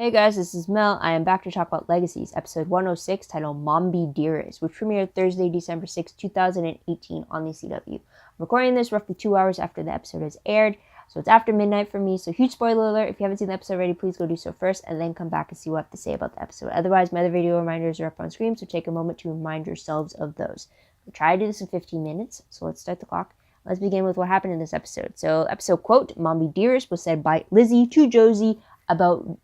Hey guys, this is Mel. I am back to talk about Legacies, episode 106, titled Mombie Dearest, which premiered Thursday, December 6, 2018 on the CW. I'm recording this roughly 2 hours after the episode has aired, so it's after midnight for me, so huge spoiler alert. If you haven't seen the episode already, please go do so first, and then come back and see what I have to say about the episode. Otherwise, my other video reminders are up on screen, so take a moment to remind yourselves of those. We'll try to do this in 15 minutes, so let's start the clock. Let's begin with what happened in this episode. So, episode quote, Mombie Dearest was said by Lizzie to Josie about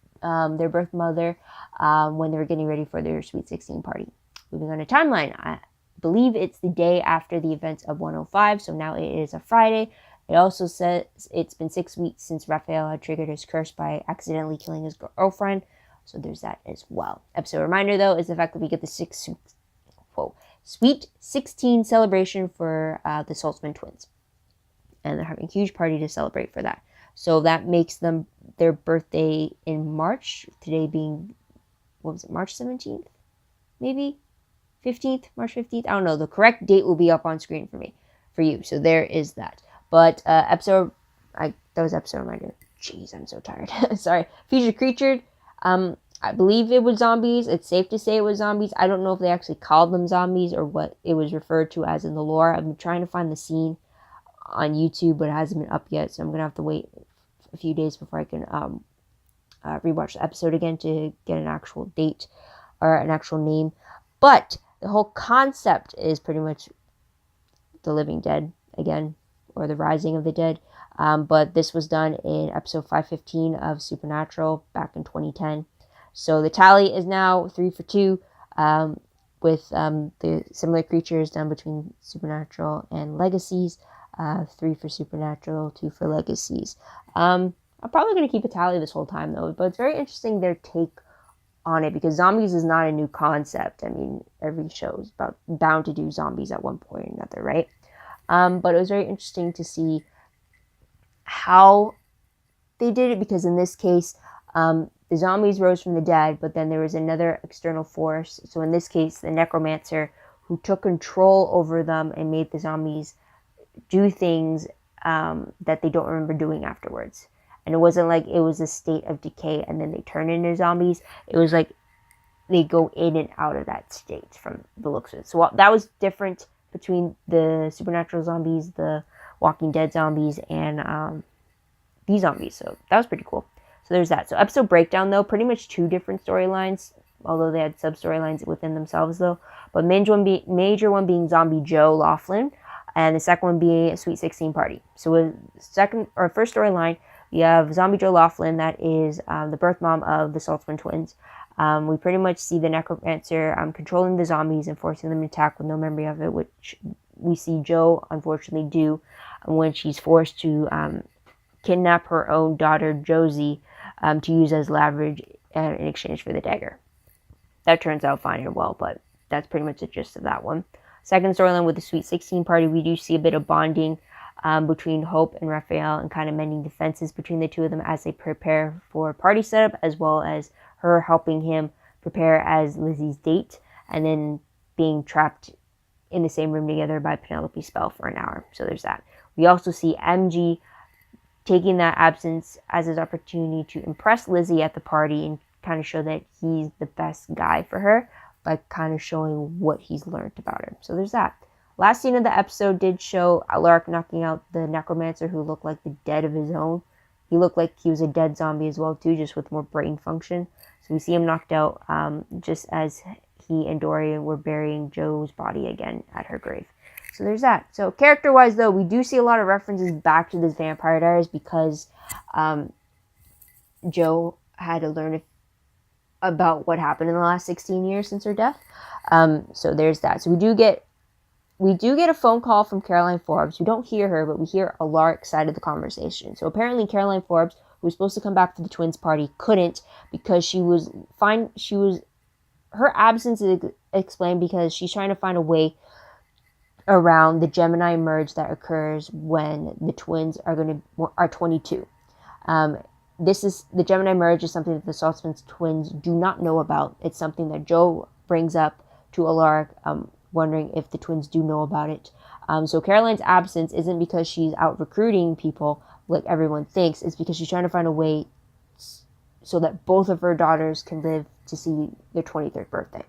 their birth mother when they were getting ready for their Sweet 16 party. Moving on to timeline, I believe it's the day after the events of 105, so now it is a Friday. It also says it's been 6 weeks since Raphael had triggered his curse by accidentally killing his girlfriend, so there's that as well. Episode reminder, though, is the fact that we get the Sweet 16 celebration for the Saltzman twins, and they're having a huge party to celebrate for that. So that makes them their birthday in March. Today being, what was it, March 17th? Maybe? 15th? March 15th? I don't know. The correct date will be up on screen for you. So there is that. But that was episode reminder. Jeez, I'm so tired. Sorry. Featured creature. I believe it was zombies. It's safe to say it was zombies. I don't know if they actually called them zombies or what it was referred to as in the lore. I've been trying to find the scene on YouTube, but it hasn't been up yet, so I'm gonna have to wait a few days before I can rewatch the episode again to get an actual date or an actual name. But the whole concept is pretty much the living dead again, or the rising of the dead. But this was done in episode 515 of Supernatural back in 2010. So the tally is now 3 for 2 with the similar creatures done between Supernatural and Legacies. 3 for Supernatural, 2 for Legacies. I'm probably going to keep a tally this whole time, though, but it's very interesting their take on it, because zombies is not a new concept. I mean, every show is bound to do zombies at one point or another, right? But it was very interesting to see how they did it, because in this case, the zombies rose from the dead, but then there was another external force. So in this case, the Necromancer, who took control over them and made the zombies do things that they don't remember doing afterwards. And it wasn't like it was a state of decay and then they turn into zombies. It was like they go in and out of that state from the looks of it. So that was different between the Supernatural zombies, the Walking Dead zombies, and these zombies. So that was pretty cool. So there's that. So episode breakdown, though, pretty much 2 different storylines, although they had sub-storylines within themselves, though. But major one being Zombie Joe Laughlin, and the second one being a Sweet 16 party. So with first storyline, we have Zombie Joe Laughlin, that is the birth mom of the Saltzman twins. We pretty much see the Necromancer controlling the zombies and forcing them to attack with no memory of it, which we see Joe unfortunately do when she's forced to kidnap her own daughter Josie to use as leverage in exchange for the dagger. That turns out fine and well, but that's pretty much the gist of that one. Second storyline with the Sweet 16 party, we do see a bit of bonding between Hope and Raphael, and kind of mending defenses between the two of them as they prepare for party setup, as well as her helping him prepare as Lizzie's date, and then being trapped in the same room together by Penelope's spell for an hour. So there's that. We also see MG taking that absence as his opportunity to impress Lizzie at the party and kind of show that he's the best guy for her, by kind of showing what he's learned about her. So there's that. Last scene of the episode did show Alaric knocking out the Necromancer, who looked like the dead of his own. He looked like he was a dead zombie as well, too, just with more brain function. So we see him knocked out just as he and Dorian were burying Joe's body again at her grave. So there's that. So character-wise, though, we do see a lot of references back to this Vampire Diaries, because Joe had to learn about what happened in the last 16 years since her death. So there's that. So we do get a phone call from Caroline Forbes. We don't hear her, but we hear Alaric's side of the conversation. So apparently Caroline Forbes, who was supposed to come back for the twins party, couldn't, because she was fine. Her absence is explained because she's trying to find a way around the Gemini merge that occurs when the twins are 22. The Gemini merge is something that the Saltzman twins do not know about. It's something that Joe brings up to Alaric, wondering if the twins do know about it. So Caroline's absence isn't because she's out recruiting people like everyone thinks. It's because she's trying to find a way so that both of her daughters can live to see their 23rd birthday.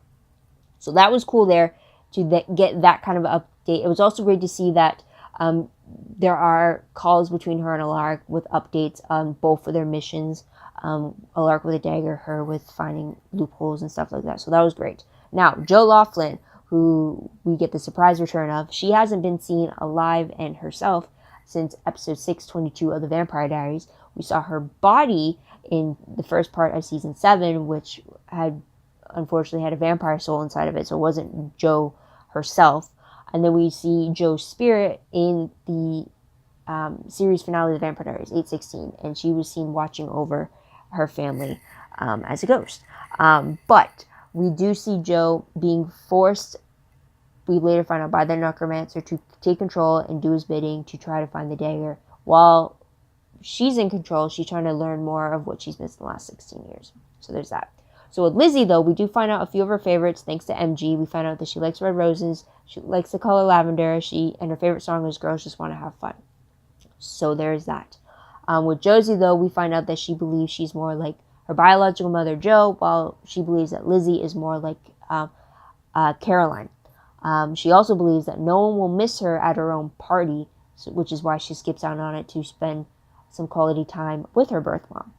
So that was cool there to get that kind of update. It was also great to see that there are calls between her and Alaric with updates on both of their missions. Alaric with a dagger, her with finding loopholes and stuff like that. So that was great. Now, Jo Laughlin, who we get the surprise return of, she hasn't been seen alive and herself since episode 622 of The Vampire Diaries. We saw her body in the first part of season 7, which had unfortunately had a vampire soul inside of it, so it wasn't Jo herself. And then we see Jo's spirit in the series finale of The Vampire Diaries, 816, and she was seen watching over her family as a ghost. But we do see Jo being forced, we later find out, by the Necromancer to take control and do his bidding to try to find the dagger. While she's in control, she's trying to learn more of what she's missed in the last 16 years. So there's that. So with Lizzie, though, we do find out a few of her favorites thanks to MG. We find out that she likes red roses, she likes the color lavender, and her favorite song is Girls Just Want to Have Fun. So there's that. With Josie, though, we find out that she believes she's more like her biological mother, Jo, while she believes that Lizzie is more like Caroline. She also believes that no one will miss her at her own party, which is why she skips out on it to spend some quality time with her birth mom,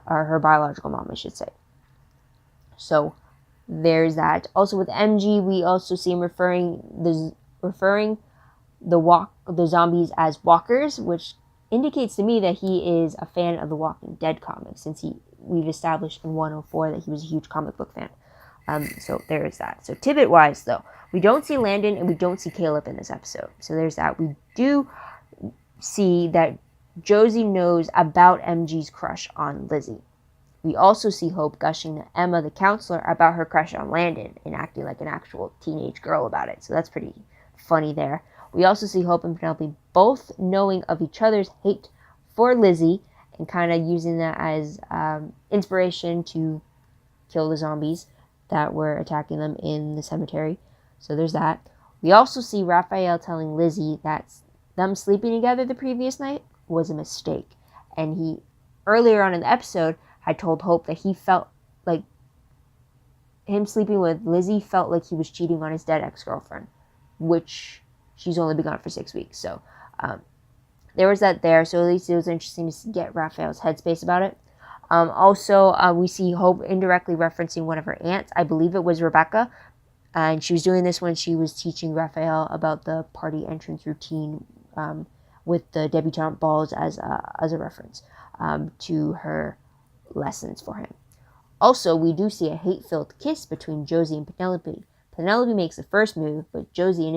or her biological mom, I should say. So there's that. Also with MG, we also see him referring the zombies as walkers, which indicates to me that he is a fan of the Walking Dead comics, since we've established in 104 that he was a huge comic book fan. So there is that. So tidbit wise, though, we don't see Landon and we don't see Caleb in this episode. So there's that. We do see that Josie knows about MG's crush on Lizzie. We also see Hope gushing to Emma, the counselor, about her crush on Landon and acting like an actual teenage girl about it. So that's pretty funny there. We also see Hope and Penelope both knowing of each other's hate for Lizzie and kind of using that as inspiration to kill the zombies that were attacking them in the cemetery. So there's that. We also see Raphael telling Lizzie that them sleeping together the previous night was a mistake. And he, earlier on in the episode, had told Hope that he felt like him sleeping with Lizzie felt like he was cheating on his dead ex-girlfriend, which she's only been gone for 6 weeks. So there was that there. So at least it was interesting to get Raphael's headspace about it. Also, we see Hope indirectly referencing one of her aunts. I believe it was Rebecca. And she was doing this when she was teaching Raphael about the party entrance routine with the debutante balls as a reference to her lessons for him. Also, we do see a hate-filled kiss between Josie and Penelope. Penelope makes the first move, but Josie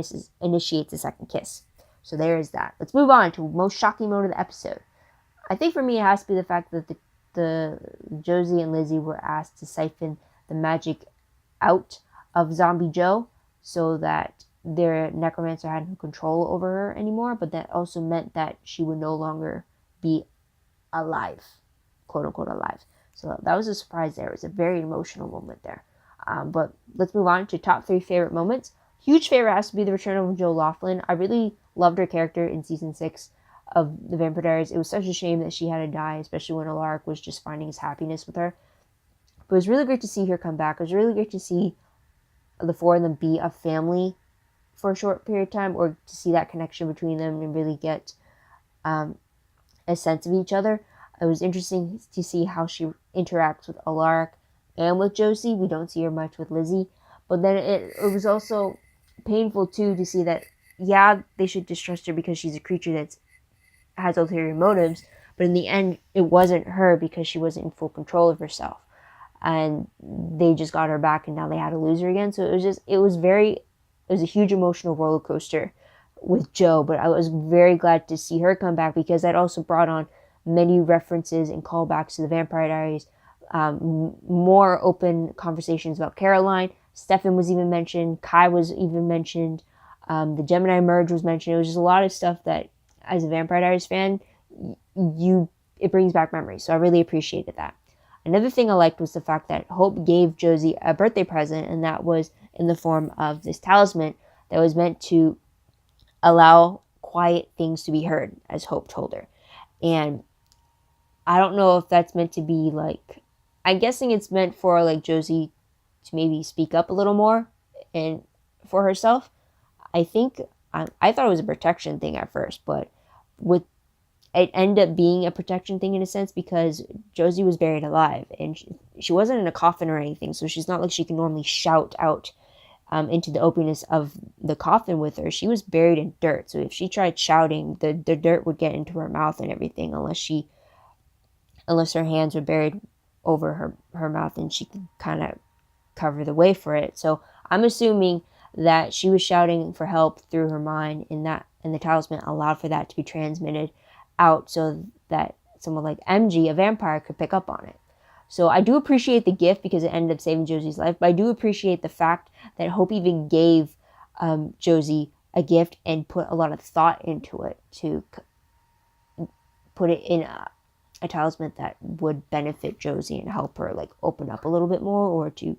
initiates the second kiss. So there is that. Let's move on to the most shocking moment of the episode. I think for me it has to be the fact that the Josie and Lizzie were asked to siphon the magic out of Zombie Jo so that their necromancer had no control over her anymore, but that also meant that she would no longer be alive, quote-unquote alive. So that was a surprise there. It was a very emotional moment there. But let's move on to top 3 favorite moments. Huge favorite has to be the return of Jo Laughlin. I really loved her character in season 6 of The Vampire Diaries. It was such a shame that she had to die, especially when Alaric was just finding his happiness with her. But it was really great to see her come back. It was really great to see the 4 of them be a family for a short period of time, or to see that connection between them and really get a sense of each other. It was interesting to see how she interacts with Alaric and with Josie. We don't see her much with Lizzie. But then it was also painful, too, to see that, yeah, they should distrust her because she's a creature that has ulterior motives. But in the end, it wasn't her because she wasn't in full control of herself. And they just got her back and now they had to lose her again. So it was a huge emotional roller coaster with Jo. But I was very glad to see her come back because that also brought on many references and callbacks to The Vampire Diaries, more open conversations about Caroline. Stefan was even mentioned. Kai was even mentioned. The Gemini merge was mentioned. It was just a lot of stuff that, as a Vampire Diaries fan, it brings back memories. So I really appreciated that. Another thing I liked was the fact that Hope gave Josie a birthday present, and that was in the form of this talisman that was meant to allow quiet things to be heard, as Hope told her. And I don't know if that's meant to be like I'm guessing it's meant for like Josie to maybe speak up a little more and for herself. I think I thought it was a protection thing at first, but with it ended up being a protection thing in a sense because Josie was buried alive and she wasn't in a coffin or anything, so she's not like she can normally shout out into the openness of the coffin with her. She was buried in dirt, so if she tried shouting, the dirt would get into her mouth and everything unless her hands were buried over her mouth and she could kind of cover the way for it. So I'm assuming that she was shouting for help through her mind, and the talisman allowed for that to be transmitted out so that someone like MG, a vampire, could pick up on it. So I do appreciate the gift because it ended up saving Josie's life, but I do appreciate the fact that Hope even gave Josie a gift and put a lot of thought into it to put it in a talisman that would benefit Josie and help her like open up a little bit more, or to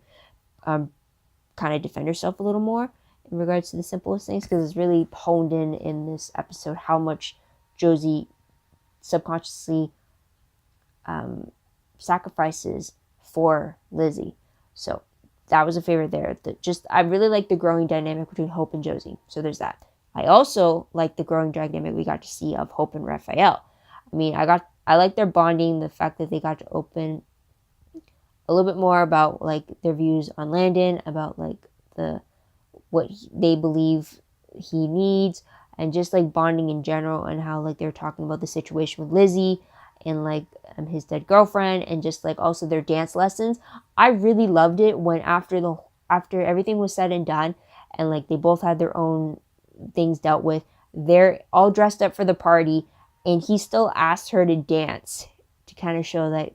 kind of defend herself a little more in regards to the simplest things, because it's really honed in this episode how much Josie subconsciously sacrifices for Lizzie. So that was a favorite there. I really like the growing dynamic between Hope and Josie. So there's that. I also like the growing dynamic we got to see of Hope and Raphael. I mean, I like their bonding, the fact that they got to open a little bit more about like their views on Landon, about like what they believe he needs, and just like bonding in general, and how like they're talking about the situation with Lizzie and like his dead girlfriend, and just like also their dance lessons. I really loved it when after everything was said and done, and like they both had their own things dealt with, they're all dressed up for the party, and he still asked her to dance to kind of show that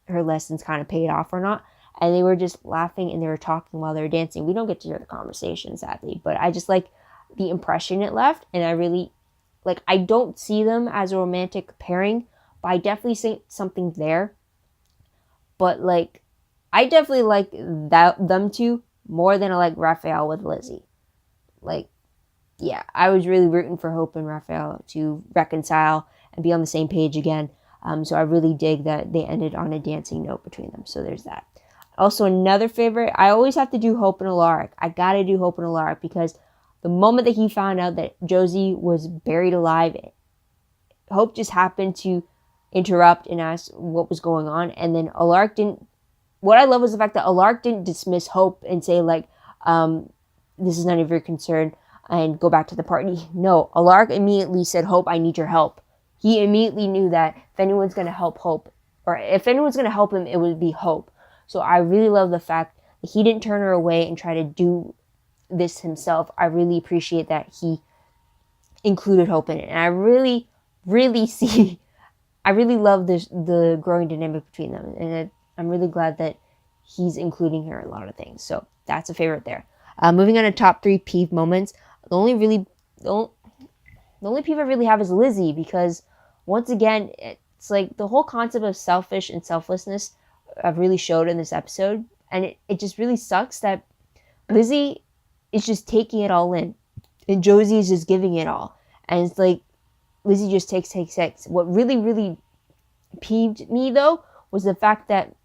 her lessons kind of paid off or not. And they were just laughing and they were talking while they were dancing. We don't get to hear the conversation, sadly, but I just like the impression it left. And I really, like, I don't see them as a romantic pairing, but I definitely see something there. But, like, I definitely like them two more than I like Raphael with Lizzie. Like, yeah, I was really rooting for Hope and Raphael to reconcile and be on the same page again. So I really dig that they ended on a dancing note between them. So there's that. Also, another favorite, I always have to do Hope and Alaric. I gotta do Hope and Alaric because the moment that he found out that Josie was buried alive, Hope just happened to interrupt and ask what was going on. And then Alaric didn't, what I love was the fact that Alaric didn't dismiss Hope and say like, this is none of your concern and go back to the party. No, Alaric immediately said, Hope, I need your help. He immediately knew that if anyone's going to help Hope, or if anyone's going to help him, it would be Hope. So I really love the fact that he didn't turn her away and try to do this himself. I really appreciate that he included Hope in it. And I really, really I really love the growing dynamic between them. And I'm really glad that he's including her in a lot of things. So that's a favorite there. Moving on to top 3 peeve moments. The only peeve I really have is Lizzie, because once again, it's like the whole concept of selfish and selflessness I've really showed in this episode. And it just really sucks that Lizzie is just taking it all in. And Josie is just giving it all. And it's like, Lizzie just takes. What really, really peeved me, though, was the fact that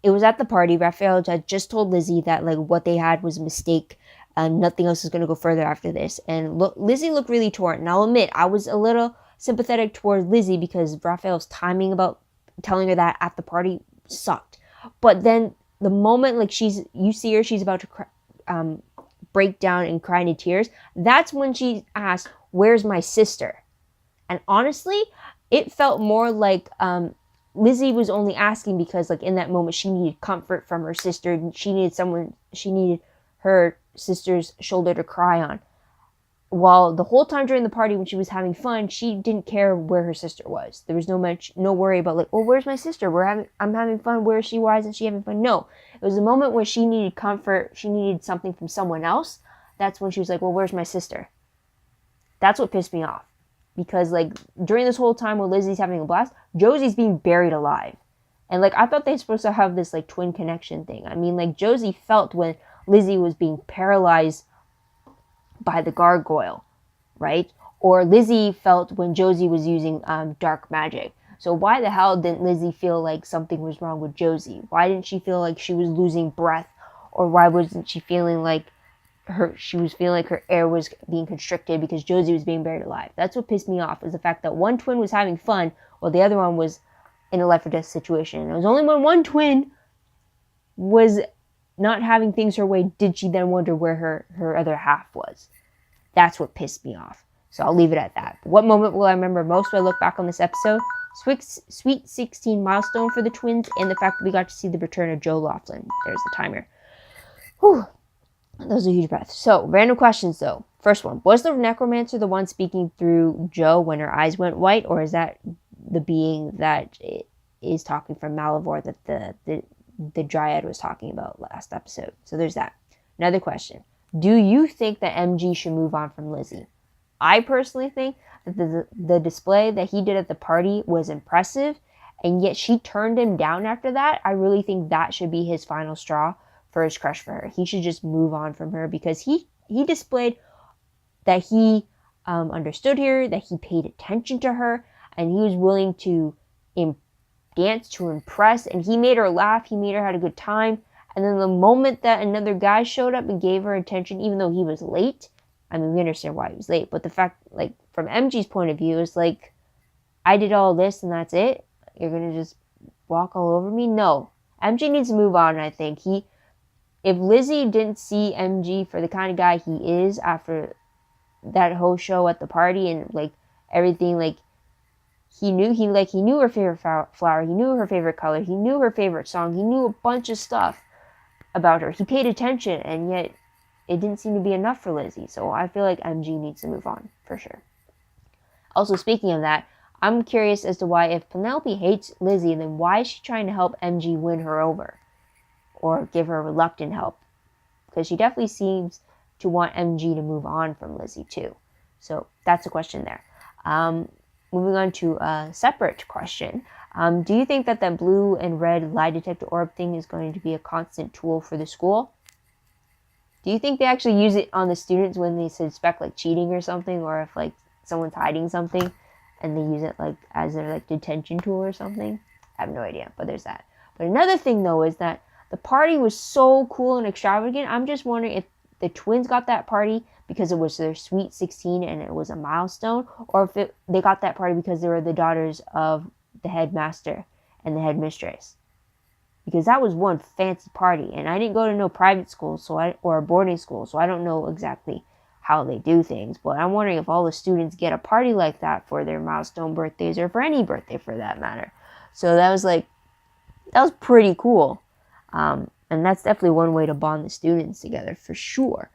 it was at the party. Raphael had just told Lizzie that like what they had was a mistake. Nothing else is going to go further after this. And Lizzie looked really torn. And I'll admit, I was a little sympathetic towards Lizzie because Raphael's timing about telling her that at the party sucked. But then the moment like you see her, she's about to break down and cry into tears. That's when she asked, "Where's my sister?" And honestly, it felt more like Lizzie was only asking because like in that moment she needed comfort from her sister. And she needed her sister's shoulder to cry on. While the whole time during the party when she was having fun, she didn't care where her sister was. There was no worry about like, well, where's my sister? I'm having fun. Where is she? Why isn't she having fun? No. It was a moment where she needed comfort. She needed something from someone else. That's when she was like, well, where's my sister? That's what pissed me off. Because like during this whole time where Lizzie's having a blast, Josie's being buried alive. And like I thought they were supposed to have this like twin connection thing. I mean, like Josie felt when Lizzie was being paralyzed by the gargoyle, right? Or Lizzie felt when Josie was using dark magic. So why the hell didn't Lizzie feel like something was wrong with Josie? Why didn't she feel like she was losing breath? Or why wasn't she feeling like her air was being constricted because Josie was being buried alive? That's what pissed me off, was the fact that one twin was having fun while the other one was in a life or death situation. And it was only when one twin was not having things her way did she then wonder where her other half was. That's what pissed me off. So I'll leave it at that. But what moment will I remember most when I look back on this episode? Sweet 16 milestone for the twins, and the fact that we got to see the return of Joe Laughlin. There's the timer. Whew. That was a huge breath. So, random questions though. First one, was the Necromancer the one speaking through Joe when her eyes went white, or is that the being that is talking from Malivore that the Dryad was talking about last episode? So there's that. Another question. Do you think that MG should move on from Lizzie? I personally think that the display that he did at the party was impressive, and yet she turned him down after that. I really think that should be his final straw for his crush for her. He should just move on from her, because he displayed that he understood her, that he paid attention to her, and he was willing to dance to impress, and he made her laugh, he made her have a good time. And then the moment that another guy showed up and gave her attention, even though he was late, I mean, we understand why he was late, but the fact, like, from MG's point of view, is like, I did all this and that's it? You're gonna just walk all over me? No. MG needs to move on, I think. If Lizzie didn't see MG for the kind of guy he is after that whole show at the party and, like, everything, like, he knew her favorite flower, he knew her favorite color, he knew her favorite song, he knew a bunch of stuff about her. He paid attention, and yet it didn't seem to be enough for Lizzie. So I feel like MG needs to move on, for sure. Also, speaking of that, I'm curious as to why, if Penelope hates Lizzie, then why is she trying to help MG win her over? Or give her reluctant help? Because she definitely seems to want MG to move on from Lizzie, too. So that's a question there. Moving on to a separate question. Do you think that blue and red lie detector orb thing is going to be a constant tool for the school? Do you think they actually use it on the students when they suspect, like, cheating or something, or if, like, someone's hiding something and they use it, like, as their, like, detention tool or something? I have no idea, but there's that. But another thing, though, is that the party was so cool and extravagant. I'm just wondering if the twins got that party because it was their sweet 16 and it was a milestone, or if they got that party because they were the daughters of the headmaster and the headmistress. Because that was one fancy party, and I didn't go to no private school, or a boarding school, so I don't know exactly how they do things. But I'm wondering if all the students get a party like that for their milestone birthdays, or for any birthday for that matter. So that was pretty cool. And that's definitely one way to bond the students together, for sure.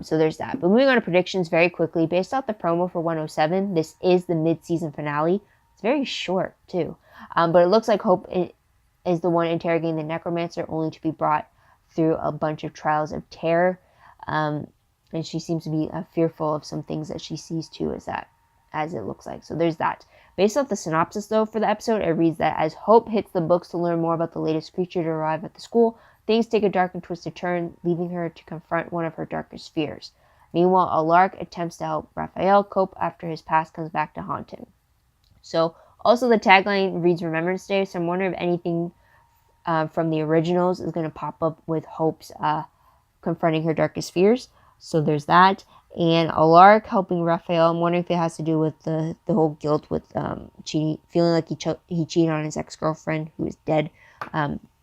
So there's that. But moving on to predictions very quickly. Based off the promo for 107, this is the mid-season finale. It's very short, too. But it looks like Hope is the one interrogating the Necromancer, only to be brought through a bunch of trials of terror. And she seems to be fearful of some things that she sees, too, as it looks like. So there's that. Based off the synopsis, though, for the episode, it reads that as Hope hits the books to learn more about the latest creature to arrive at the school, things take a dark and twisted turn, leaving her to confront one of her darkest fears. Meanwhile, Alark attempts to help Raphael cope after his past comes back to haunt him. So, also the tagline reads Remembrance Day, so I'm wondering if anything from the originals is going to pop up with Hope's confronting her darkest fears. So there's that. And Alark helping Raphael, I'm wondering if it has to do with the whole guilt with cheating, feeling like he cheated on his ex-girlfriend who is dead.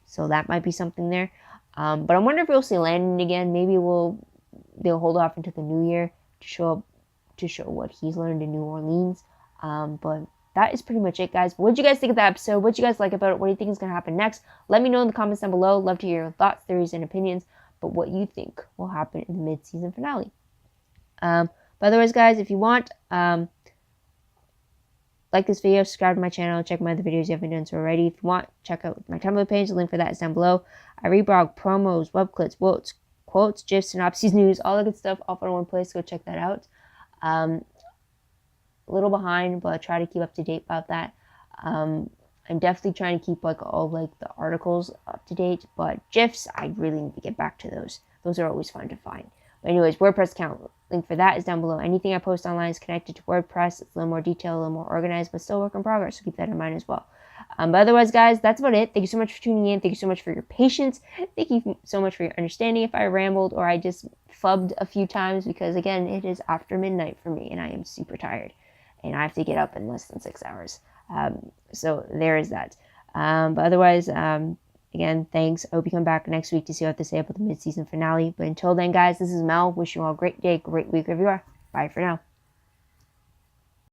So that might be something there. But I'm wondering if we'll see Landon again. Maybe they'll hold off into the new year to show what he's learned in New Orleans. But that is pretty much it, guys. What did you guys think of that episode? What did you guys like about it? What do you think is going to happen next? Let me know in the comments down below. Love to hear your thoughts, theories, and opinions. But what you think will happen in the mid-season finale. But otherwise, guys, if you want, like this video, subscribe to my channel, check my other videos if you haven't done so already. If you want, check out my Tumblr page. The link for that is down below. I read blog, promos, web clips, quotes, gifs, synopses, news, all that good stuff, all in one place. Go check that out. A little behind, but I try to keep up to date about that. I'm definitely trying to keep all the articles up to date, but GIFs, I really need to get back to those. Those are always fun to find. But anyways, WordPress account, link for that is down below. Anything I post online is connected to WordPress. It's a little more detailed, a little more organized, but still work in progress, so keep that in mind as well. But otherwise, guys, that's about it. Thank you so much for tuning in. Thank you so much for your patience. Thank you so much for your understanding if I rambled or I just fubbed a few times, because again, it is after midnight for me and I am super tired and I have to get up in less than 6 hours. So there is that. But otherwise, again, thanks. I hope you come back next week to see what to say about the mid-season finale. But until then, guys, this is Mel. Wishing you all a great day, great week wherever you are. Bye for now.